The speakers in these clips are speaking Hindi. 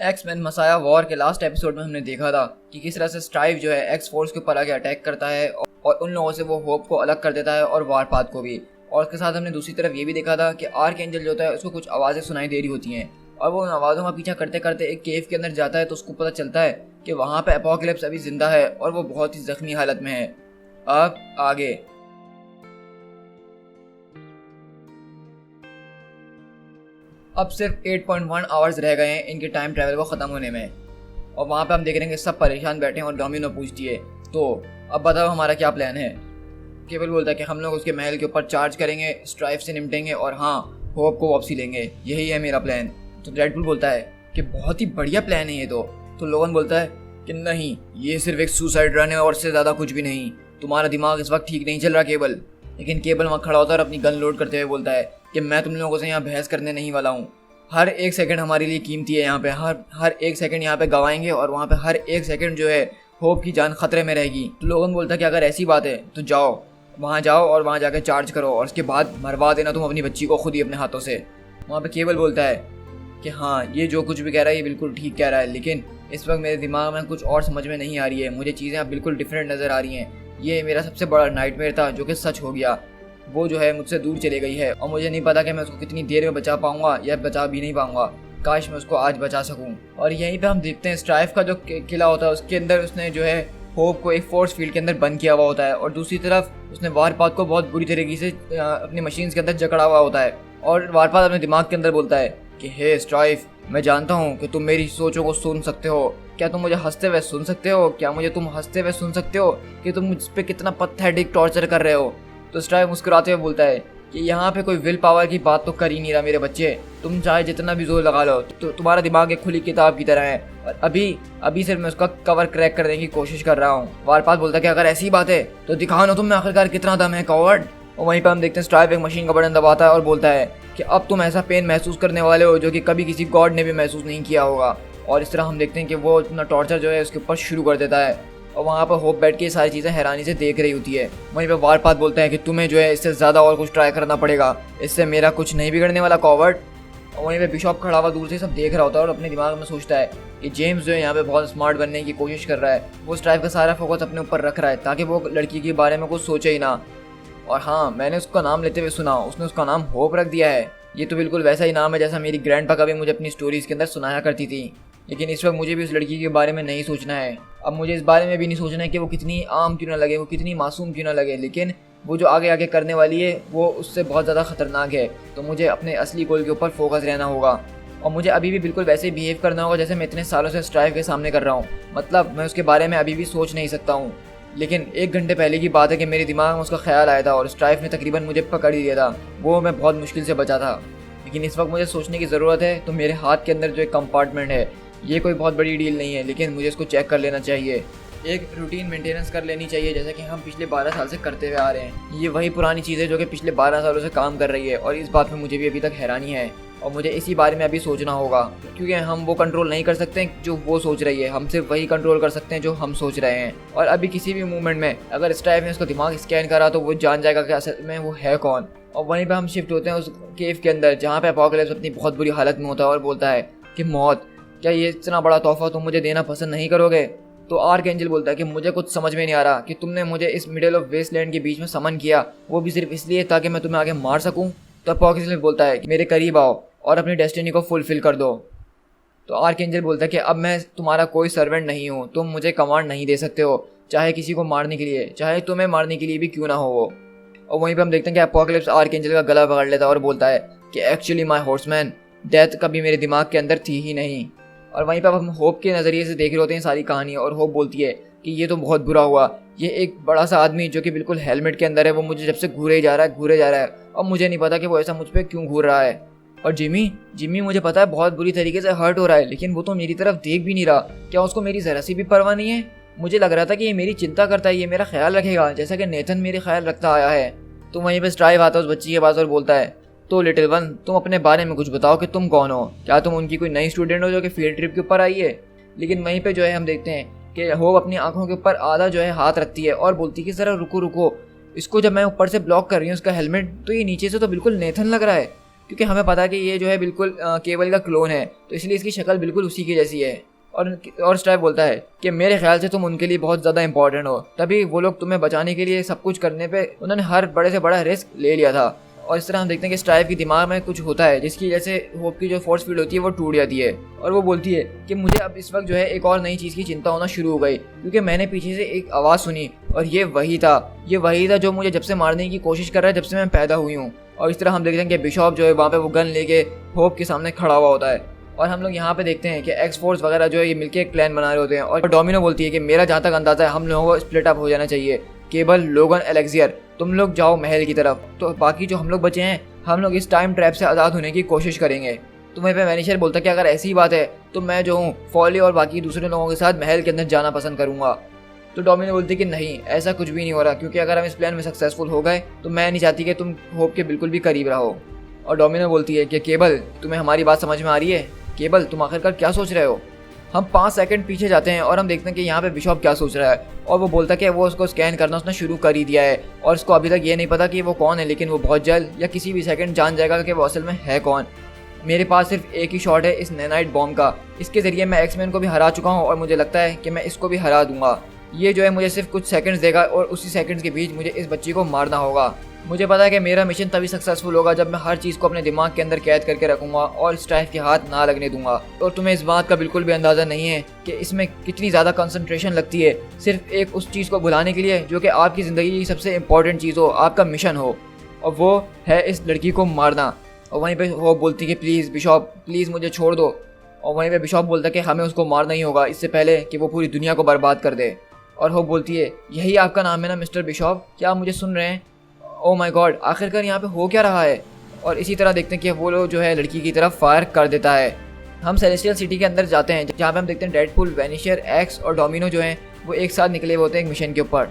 एक्स-मैन मसाया वॉर के लास्ट एपिसोड में हमने देखा था कि किस तरह से स्ट्राइव जो है एक्स फोर्स के ऊपर आके अटैक करता है और उन लोगों से वो होप को अलग कर देता है और वारपाथ को भी। और उसके साथ हमने दूसरी तरफ ये भी देखा था कि आर्क एंजल जो होता है उसको कुछ आवाज़ें सुनाई दे रही होती हैं और वो उन आवाज़ों का पीछा करते करते एक केव के अंदर जाता है तो उसको पता चलता है कि वहाँ पे एपोकलिप्स अभी जिंदा है और वो बहुत ही जख्मी हालत में है। अब आगे अब सिर्फ 8.1 आवर्स रह गए हैं इनके टाइम ट्रैवल को ख़त्म होने में और वहाँ पे हम देख रहे हैं कि सब परेशान बैठे हैं और डोमिनो पूछती है तो अब बताओ हमारा क्या प्लान है। केवल बोलता है कि हम लोग उसके महल के ऊपर चार्ज करेंगे, स्ट्राइफ से निपटेंगे और हाँ होप को वापसी लेंगे, यही है मेरा प्लान। तो डेडपूल बोलता है कि बहुत ही बढ़िया प्लान है ये तो लोगन बोलता है कि नहीं, ये सिर्फ एक सुसाइड रन है और से ज़्यादा कुछ भी नहीं, तुम्हारा दिमाग इस वक्त ठीक नहीं चल रहा केवल। लेकिन केवल वहाँ खड़ा होता है और अपनी गन लोड करते हुए बोलता है कि मैं तुम लोगों से यहाँ बहस करने नहीं वाला हूँ, हर एक सेकंड हमारे लिए कीमती है, यहाँ पे हर एक सेकंड यहाँ पे गवाएंगे और वहाँ पे हर एक सेकंड जो है होप की जान खतरे में रहेगी। तो लोगन बोलता है कि अगर ऐसी बात है तो जाओ, वहाँ जाओ और वहाँ जाकर चार्ज करो और उसके बाद मरवा देना तुम अपनी बच्ची को खुद ही अपने हाथों से। वहाँ पे केवल बोलता है कि हाँ ये जो कुछ भी कह रहा है ये बिल्कुल ठीक कह रहा है, लेकिन इस वक्त मेरे दिमाग में कुछ और समझ में नहीं आ रही है, मुझे चीज़ें अब बिल्कुल डिफरेंट नज़र आ रही हैं। ये मेरा सबसे बड़ा नाइटमेयर था जो कि सच हो गया, वो जो है मुझसे दूर चले गई है और मुझे नहीं पता कि मैं उसको कितनी देर में बचा पाऊंगा या बचा भी नहीं पाऊंगा। काश मैं उसको आज बचा सकूं। और यहीं पे हम देखते हैं स्ट्राइफ का जो किला होता है उसके अंदर उसने जो है होप को एक फोर्स फील्ड के अंदर बंद किया हुआ होता है और दूसरी तरफ उसने वारपाथ को बहुत बुरी तरीके से अपनी मशीन के अंदर जकड़ा हुआ होता है और वारपाथ अपने दिमाग के अंदर बोलता है कि हे स्ट्राइफ, मैं जानता हूँ कि तुम मेरी सोचों को सुन सकते हो, क्या तुम मुझे हंसते हुए सुन सकते हो, क्या मुझे तुम हंसते हुए सुन सकते हो कि तुम मुझ पर कितना पैथेटिक टॉर्चर कर रहे हो। तो स्ट्राइफ मुस्कुराते हुए बोलता है कि यहाँ पे कोई विल पावर की बात तो कर ही नहीं रहा मेरे बच्चे, तुम चाहे जितना भी जोर लगा लो तो तुम्हारा दिमाग एक खुली किताब की तरह है और अभी सिर्फ मैं उसका कवर क्रैक करने की कोशिश कर रहा हूँ। वारपाथ बोलता है कि अगर ऐसी बात है तो दिखाओ ना तुम में आखिरकार कितना दम है कॉवर्ड। और वहीं पर हम देखते हैं स्ट्राइफ एक मशीन का बटन दबाता है और बोलता है कि अब तुम ऐसा पेन महसूस करने वाले हो जो कि कभी किसी गॉड ने भी महसूस नहीं किया होगा। और इस तरह हम देखते हैं कि वो अपना टॉर्चर जो है उसके ऊपर शुरू कर देता है और वहाँ पर होप बैठ के सारी चीज़ें हैरानी से देख रही होती है। वहीं पर वारपाथ बोलता है कि तुम्हें जो है इससे ज़्यादा और कुछ ट्राई करना पड़ेगा, इससे मेरा कुछ नहीं बिगड़ने वाला कॉवर्ड। और वहीं पे बिशॉप खड़ा हुआ दूर से सब देख रहा होता है और अपने दिमाग में सोचता है कि जेम्स जो है यहाँ पे बहुत स्मार्ट बनने की कोशिश कर रहा है, वो स्ट्राइफ का सारा फोकस अपने ऊपर रख रहा है ताकि वो लड़की के बारे में कुछ सोचे ही ना। और हाँ, मैंने उसका नाम लेते हुए सुना, उसने उसका नाम होप रख दिया है। ये तो बिल्कुल वैसा ही नाम है जैसा मेरी ग्रैंडपा कभी मुझे अपनी स्टोरीज़ के अंदर सुनाया करती थी। लेकिन इस वक्त मुझे भी उस लड़की के बारे में नहीं सोचना है, अब मुझे इस बारे में भी नहीं सोचना है कि वो कितनी आम क्यों ना लगे, वो कितनी मासूम क्यों ना लगे, लेकिन वो जो आगे आगे करने वाली है वो उससे बहुत ज़्यादा ख़तरनाक है। तो मुझे अपने असली गोल के ऊपर फोकस रहना होगा और मुझे अभी भी बिल्कुल वैसे ही बिहेव करना होगा जैसे मैं इतने सालों से स्ट्राइफ के सामने कर रहा हूँ। मतलब मैं उसके बारे में अभी भी सोच नहीं सकता हूँ, लेकिन 1 घंटे पहले की बात है कि मेरे दिमाग में उसका ख्याल आया था और स्ट्राइफ ने तकरीबन मुझे पकड़ ही लिया था, वो मैं बहुत मुश्किल से बचा था। लेकिन इस वक्त मुझे सोचने की ज़रूरत है। तो मेरे हाथ के अंदर जो एक कंपार्टमेंट है, ये कोई बहुत बड़ी डील नहीं है, लेकिन मुझे इसको चेक कर लेना चाहिए, एक रूटीन मेंटेनेंस कर लेनी चाहिए जैसे कि हम पिछले 12 साल से करते हुए आ रहे हैं। ये वही पुरानी चीज़ है जो कि पिछले 12 सालों से काम कर रही है और इस बात में मुझे भी अभी तक हैरानी है और मुझे इसी बारे में अभी सोचना होगा, क्योंकि हम वो कंट्रोल नहीं कर सकते जो वो सोच रही है, हम सिर्फ वही कंट्रोल कर सकते हैं जो हम सोच रहे हैं। और अभी किसी भी मूवमेंट में अगर स्ट्राइफ ने उसका दिमाग स्कैन करा तो वो जान जाएगा कि असल में वो है कौन। और वहीं पर हम शिफ्ट होते हैं उस केव के अंदर जहाँ पे एपोकलिप्स अपनी बहुत बुरी हालत में होता है और बोलता है कि मौत, क्या ये इतना बड़ा तोहफा तुम मुझे देना पसंद नहीं करोगे। तो आर्क एंजल बोलता है कि मुझे कुछ समझ में नहीं आ रहा कि तुमने मुझे इस मिडिल ऑफ वेस्टलैंड के बीच में समन किया, वो भी सिर्फ इसलिए ताकि मैं तुम्हें आगे मार सकूं। तो एपोकलिप्स बोलता है कि मेरे करीब आओ और अपनी डेस्टिनी को फुलफिल कर दो। तो आर्क एंजल बोलता है कि अब मैं तुम्हारा कोई सर्वेंट नहीं हूँ, तुम मुझे कमांड नहीं दे सकते हो, चाहे किसी को मारने के लिए, चाहे तुम्हें मारने के लिए भी क्यों ना हो वो। और वहीं पर हम देखते हैं कि एपोकलिप्स आर्क एंजल का गला पकड़ लेता है और बोलता है कि एक्चुअली माई हॉर्समैन, डेथ कभी मेरे दिमाग के अंदर थी ही नहीं। और वहीं पर हम होप के नज़रिए से देख रहे होते हैं सारी कहानी और होप बोलती है कि ये तो बहुत बुरा हुआ, ये एक बड़ा सा आदमी जो कि बिल्कुल हेलमेट के अंदर है वो मुझे जब से घूरे जा रहा है और मुझे नहीं पता कि वो ऐसा मुझ पर क्यों घूर रहा है। और जिमी मुझे पता है बहुत बुरी तरीके से हर्ट हो रहा है, लेकिन वो तो मेरी तरफ देख भी नहीं रहा, क्या उसको मेरी ज़रा सी भी परवाह नहीं है। मुझे लग रहा था कि ये मेरी चिंता करता है, ये मेरा ख्याल रखेगा जैसा कि नेथन मेरे ख्याल रखता आया है। तो वहीं पर स्ट्राइफ आता है उस बच्ची के पास और बोलता है, तो लिटिल वन, तुम अपने बारे में कुछ बताओ कि तुम कौन हो, क्या तुम उनकी कोई नई स्टूडेंट हो जो कि फील्ड ट्रिप के ऊपर आई है। लेकिन वहीं पे जो है हम देखते हैं कि होप अपनी आंखों के ऊपर आधा जो है हाथ रखती है और बोलती है कि ज़रा रुको, इसको जब मैं ऊपर से ब्लॉक कर रही हूँ उसका हेलमेट, तो ये नीचे से तो बिल्कुल नेथन लग रहा है, क्योंकि हमें पता है कि ये जो है बिल्कुल केबल का क्लोन है, तो इसलिए इसकी शक्ल बिल्कुल उसी की जैसी है। और स्ट्राइप बोलता है कि मेरे ख्याल से तुम उनके लिए बहुत ज़्यादा इंपॉर्टेंट हो, तभी वो लोग तुम्हें बचाने के लिए सब कुछ करने पे उन्होंने हर बड़े से बड़ा रिस्क ले लिया था। और इस तरह हम देखते हैं कि स्ट्राइप के दिमाग में कुछ होता है जिसकी वजह से होप की जो फोर्स फील्ड होती है वो टूट जाती है। और वो बोलती है कि मुझे अब इस वक्त जो है एक और नई चीज़ की चिंता होना शुरू हो गई, क्योंकि मैंने पीछे से एक आवाज़ सुनी और ये वही था जो मुझे जब से मारने की कोशिश कर रहा है जब से मैं पैदा हुई हूँ। और इस तरह हम देखते हैं कि बिशॉप जो है वहाँ पे वो गन लेके होप के सामने खड़ा हुआ होता है। और हम लोग यहाँ पे देखते हैं कि एक्स फोर्स वगैरह जो है ये मिलके एक प्लान बना रहे होते हैं। और डोमिनो बोलती है कि मेरा जहाँ तक अंदाजा है हम लोगों को स्प्लिट अप हो जाना चाहिए। केबल, लोगन, एलेक्सियर, तुम लोग जाओ महल की तरफ, तो बाकी जो हम लोग बचे हैं हम लोग इस टाइम ट्रैप से आज़ाद होने की कोशिश करेंगे। तो वहीं पे वैनिशर बोलता है कि अगर ऐसी बात है तो मैं जो हूँ फॉली और बाकी दूसरे लोगों के साथ महल के अंदर जाना पसंद करूँगा। तो डोमिनो बोलती है कि नहीं, ऐसा कुछ भी नहीं हो रहा, क्योंकि अगर हम इस प्लान में सक्सेसफुल हो गए तो मैं नहीं चाहती कि तुम होप के बिल्कुल भी करीब रहो। और डोमिनो बोलती है कि केबल, तुम्हें हमारी बात समझ में आ रही है? केबल, तुम आखिरकार क्या सोच रहे हो? हम 5 सेकंड पीछे जाते हैं और हम देखते हैं कि यहाँ पे बिशॉप क्या सोच रहा है। और वो बोलता है कि वो उसको स्कैन करना उसने शुरू कर ही दिया है और उसको अभी तक ये नहीं पता कि वो कौन है, लेकिन वो बहुत जल्द या किसी भी सेकंड जान जाएगा कि वो असल में है कौन। मेरे पास सिर्फ एक ही शॉट है इस नैनाइट बॉम्ब का, इसके ज़रिए मैं एक्समैन को भी हरा चुका हूँ और मुझे लगता है कि मैं इसको भी हरा दूंगा। ये जो है मुझे सिर्फ कुछ सेकंड्स देगा और उसी सेकंड्स के बीच मुझे इस बच्ची को मारना होगा। मुझे पता है कि मेरा मिशन तभी सक्सेसफुल होगा जब मैं हर चीज़ को अपने दिमाग के अंदर कैद करके रखूंगा और स्ट्राइप के हाथ ना लगने दूंगा। और तुम्हें इस बात का बिल्कुल भी अंदाज़ा नहीं है कि इसमें कितनी ज़्यादा कंसंट्रेशन लगती है सिर्फ एक उस चीज़ को भुलाने के लिए जो कि आपकी ज़िंदगी की सबसे इंपॉर्टेंट चीज़ हो, आपका मिशन हो, और वो है इस लड़की को मारना। और वहीं पर वो बोलती है कि प्लीज़ बिशॉप, प्लीज़ मुझे छोड़ दो। और वहीं पर बिशॉप बोलता है कि हमें उसको मारना ही होगा इससे पहले कि वो पूरी दुनिया को बर्बाद कर दे। और वो बोलती है, यही आपका नाम है ना मिस्टर बिशॉप, क्या आप मुझे सुन रहे हैं? ओह माय गॉड, आखिरकार यहाँ पे हो क्या रहा है? और इसी तरह देखते हैं कि वो लोग जो है लड़की की तरफ फायर कर देता है। हम सेलेस्टियल सिटी के अंदर जाते हैं जहाँ पे हम देखते हैं डेडपूल, वैनिशर, एक्स और डोमिनो जो हैं वो एक साथ निकले हुए होते हैं एक मिशन के ऊपर।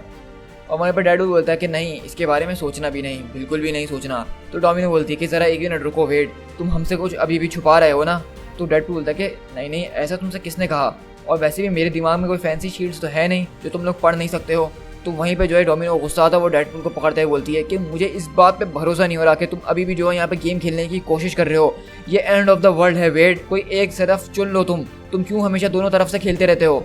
और वहाँ पर डेडपूल बोलता है कि नहीं, इसके बारे में सोचना भी नहीं, बिल्कुल भी नहीं सोचना। तो डोमिनो बोलती है कि ज़रा 1 मिनट रुको, वेट, तुम हमसे कुछ अभी भी छुपा रहे हो ना? तो डेडपूल बोलता है कि नहीं नहीं, ऐसा तुमसे किसने कहा, और वैसे भी मेरे दिमाग में कोई फैंसी शीट्स तो है नहीं जो तुम लोग पढ़ नहीं सकते हो। तो वहीं पे जो है डोमिनो गुस्सा आता है, वो डेडपूल को पकड़ते हुए बोलती है कि मुझे इस बात पे भरोसा नहीं हो रहा कि तुम अभी भी जो है यहाँ पे गेम खेलने की कोशिश कर रहे हो। ये एंड ऑफ द वर्ल्ड है, वेट, कोई एक तरफ चुन लो। तुम क्यों हमेशा दोनों तरफ से खेलते रहते हो?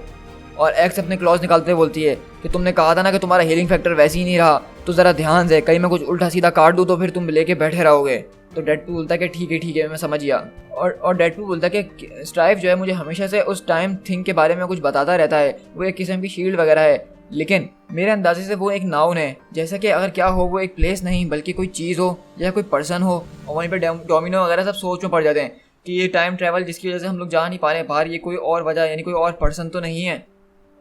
और एक्स अपने क्लॉज निकालते हुए बोलती है कि तुमने कहा था ना कि तुम्हारा हीलिंग फैक्टर वैसे ही नहीं रहा, तो ज़रा ध्यान से, कहीं मैं कुछ उल्टा सीधा काट दूँ तो फिर तुम लेके बैठे रहोगे। तो डेडपूल बोलता है कि ठीक है मैं समझ गया। और डेडपूल बोलता है कि स्ट्राइप जो है मुझे हमेशा से उस टाइम थिंग के बारे में कुछ बताता रहता है, वो एक किस्म की शील्ड वगैरह है, लेकिन मेरे अंदाजे से वो एक नाउन है, जैसा कि अगर क्या हो वो एक प्लेस नहीं बल्कि कोई चीज़ हो या कोई पर्सन हो। और वहीं पर डोमिनो वगैरह सब सोच में पड़ जाते हैं कि ये टाइम ट्रैवल जिसकी वजह से हम लोग जा नहीं पा रहे बाहर, ये कोई और वजह यानी कोई और पर्सन तो नहीं है।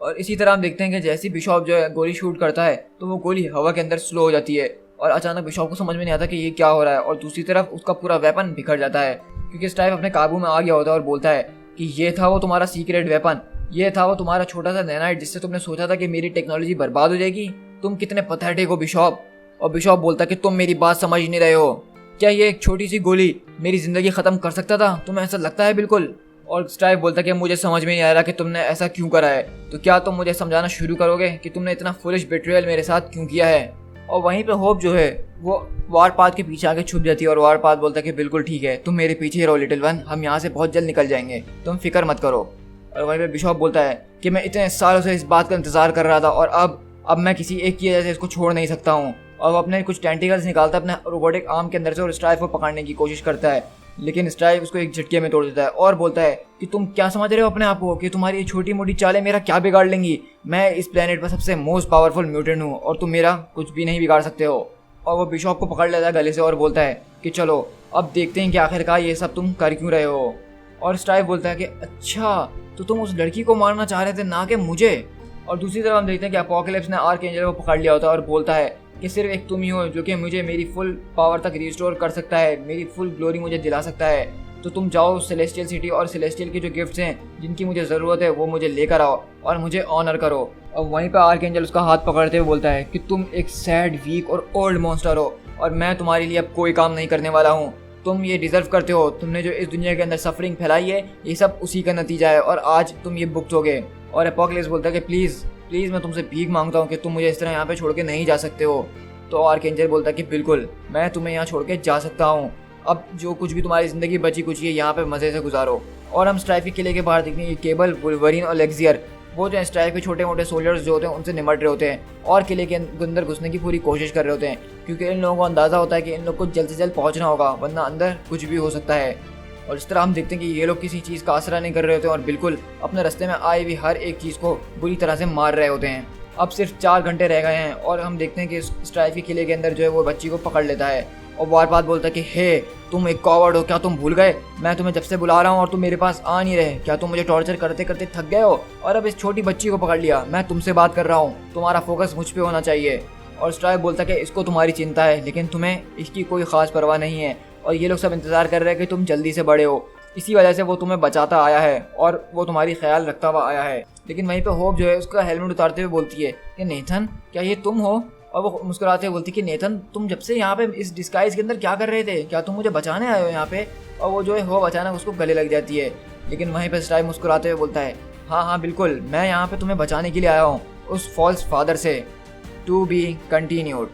और इसी तरह हम देखते हैं कि जैसे बिशॉप जो है गोली शूट करता है तो वो गोली हवा के अंदर स्लो हो जाती है और अचानक बिशॉप को समझ में नहीं आता कि ये क्या हो रहा है, और दूसरी तरफ उसका पूरा वेपन बिखर जाता है क्योंकि स्ट्राइप अपने काबू में आ गया होता है और बोलता है कि ये था वो तुम्हारा सीक्रेट वेपन, ये था वो तुम्हारा छोटा सा नैनाइट जिससे तुमने सोचा था कि मेरी टेक्नोलॉजी बर्बाद हो जाएगी। तुम कितने पथेटिक हो बिशॉप। और बिशॉप बोलता है कि तुम मेरी बात समझ नहीं रहे हो, क्या ये एक छोटी सी गोली मेरी ज़िंदगी ख़त्म कर सकता था? तुम्हें ऐसा लगता है? बिल्कुल। और स्ट्राइप बोलता है कि मुझे समझ में नहीं आ रहा कि तुमने ऐसा क्यों करा है, तो क्या तुम मुझे समझाना शुरू करोगे कि तुमने इतना फुलिश बिट्रेयल मेरे साथ क्यों किया है? और वहीं पे होप जो है वो वारपाथ के पीछे आके छुप जाती है और वारपाथ बोलता है कि बिल्कुल ठीक है, तुम मेरे पीछे रहो लिटिल वन, हम यहाँ से बहुत जल्द निकल जाएंगे, तुम फिक्र मत करो। और वहीं पे बिशॉप बोलता है कि मैं इतने सालों से इस बात का इंतज़ार कर रहा था और अब मैं किसी एक की वजह से इसको छोड़ नहीं सकता हूँ। और वो अपने कुछ टेंटिकल्स निकालता है अपने रोबोटिक आर्म के अंदर से और स्ट्राइप को पकड़ने की कोशिश करता है, लेकिन स्ट्राइप उसको एक झटके में तोड़ देता है और बोलता है कि तुम क्या समझ रहे हो अपने आप को कि तुम्हारी ये छोटी मोटी चालें मेरा क्या बिगाड़ लेंगी? मैं इस प्लेनेट पर सबसे मोस्ट पावरफुल म्यूटेंट हूँ और तुम मेरा कुछ भी नहीं बिगाड़ सकते हो। और वो बिशॉप को पकड़ लेता है गले से और बोलता है कि चलो अब देखते हैं कि आखिरकार ये सब तुम कर क्यों रहे हो। और स्ट्राइप बोलता है कि अच्छा, तो तुम उस लड़की को मारना चाह रहे थे ना कि मुझे। और दूसरी तरफ हम देखते हैं कि अपोकलिप्स ने आर्कएंजल को पकड़ लिया होता है और बोलता है कि सिर्फ एक तुम ही हो जो कि मुझे मेरी फुल पावर तक रिस्टोर कर सकता है, मेरी फुल ग्लोरी मुझे दिला सकता है। तो तुम जाओ सेलेस्टियल सिटी और सेलेस्टियल के जो गिफ्ट्स हैं जिनकी मुझे ज़रूरत है वो मुझे लेकर आओ और मुझे ऑनर करो। और वहीं पर आर्कएंजल उसका हाथ पकड़ते हुए बोलता है कि तुम एक सैड, वीक और ओल्ड मॉन्स्टर हो और मैं तुम्हारे लिए अब कोई काम नहीं करने वाला हूँ। तुम ये डिज़र्व करते हो, तुमने जो इस दुनिया के अंदर सफरिंग फैलाई है ये सब उसी का नतीजा है और आज तुम ये भुगतोगे। और अपोकलिप्स बोलता है कि प्लीज़ मैं तुमसे भीख मांगता हूँ कि तुम मुझे इस तरह यहाँ पे छोड़ के नहीं जा सकते हो। तो आर्कएंजल बोलता है कि बिल्कुल मैं तुम्हें यहाँ छोड़ के जा सकता हूँ, अब जो कुछ भी तुम्हारी ज़िंदगी बची कुछ है यहाँ पे मज़े से गुजारो। और हम स्ट्राइक के किले के बाहर देखते हैं ये केबल, वुल्वरीन और लेक्सियर वो जो है स्ट्राइक के छोटे मोटे सोल्जर्स जो होते हैं उनसे निमट रहे होते हैं और किले के अंदर घुसने की पूरी कोशिश कर रहे होते हैं, क्योंकि इन लोगों को अंदाज़ा होता है कि इन लोग को जल्द से जल्द पहुँचना होगा वरना अंदर कुछ भी हो सकता है। और इस तरह हम देखते हैं कि ये लोग किसी चीज़ का आसरा नहीं कर रहे होते और बिल्कुल अपने रास्ते में आई हुई हर एक चीज़ को बुरी तरह से मार रहे होते हैं। अब सिर्फ 4 घंटे रह गए हैं और हम देखते हैं कि स्ट्राइक के किले के अंदर जो है वो बच्ची को पकड़ लेता है और बार बार बोलता है कि हे तुम एक कॉवर्ड हो, क्या तुम भूल गए मैं तुम्हें जब से बुला रहा हूँ और तुम मेरे पास आ नहीं रहे, क्या तुम मुझे टॉर्चर करते करते थक गए हो और अब इस छोटी बच्ची को पकड़ लिया, मैं तुमसे बात कर रहा हूँ, तुम्हारा फोकस मुझ पे होना चाहिए। और स्ट्राइक बोलता है कि इसको तुम्हारी चिंता है लेकिन तुम्हें इसकी कोई ख़ास परवाह नहीं है और ये लोग सब इंतज़ार कर रहे हैं कि तुम जल्दी से बड़े हो, इसी वजह से वो तुम्हें बचाता आया है और वो तुम्हारी ख्याल रखता हुआ आया है। लेकिन वहीं पे होप जो है उसका हेलमेट उतारते हुए बोलती है कि नेथन क्या ये तुम हो, और वो मुस्कुराते हुए बोलती है कि नेथन तुम जब से यहाँ पे इस डिस्गाइज के अंदर क्या कर रहे थे, क्या तुम मुझे बचाने आए हो यहाँ पे। और वो जो है होप अचानक उसको गले लग जाती है, लेकिन वहीं पे स्ट्राइक मुस्कुराते हुए बोलता है हाँ हाँ बिल्कुल मैं यहाँ पे तुम्हें बचाने के लिए आया हूँ उस फॉल्स फादर से। To be continued.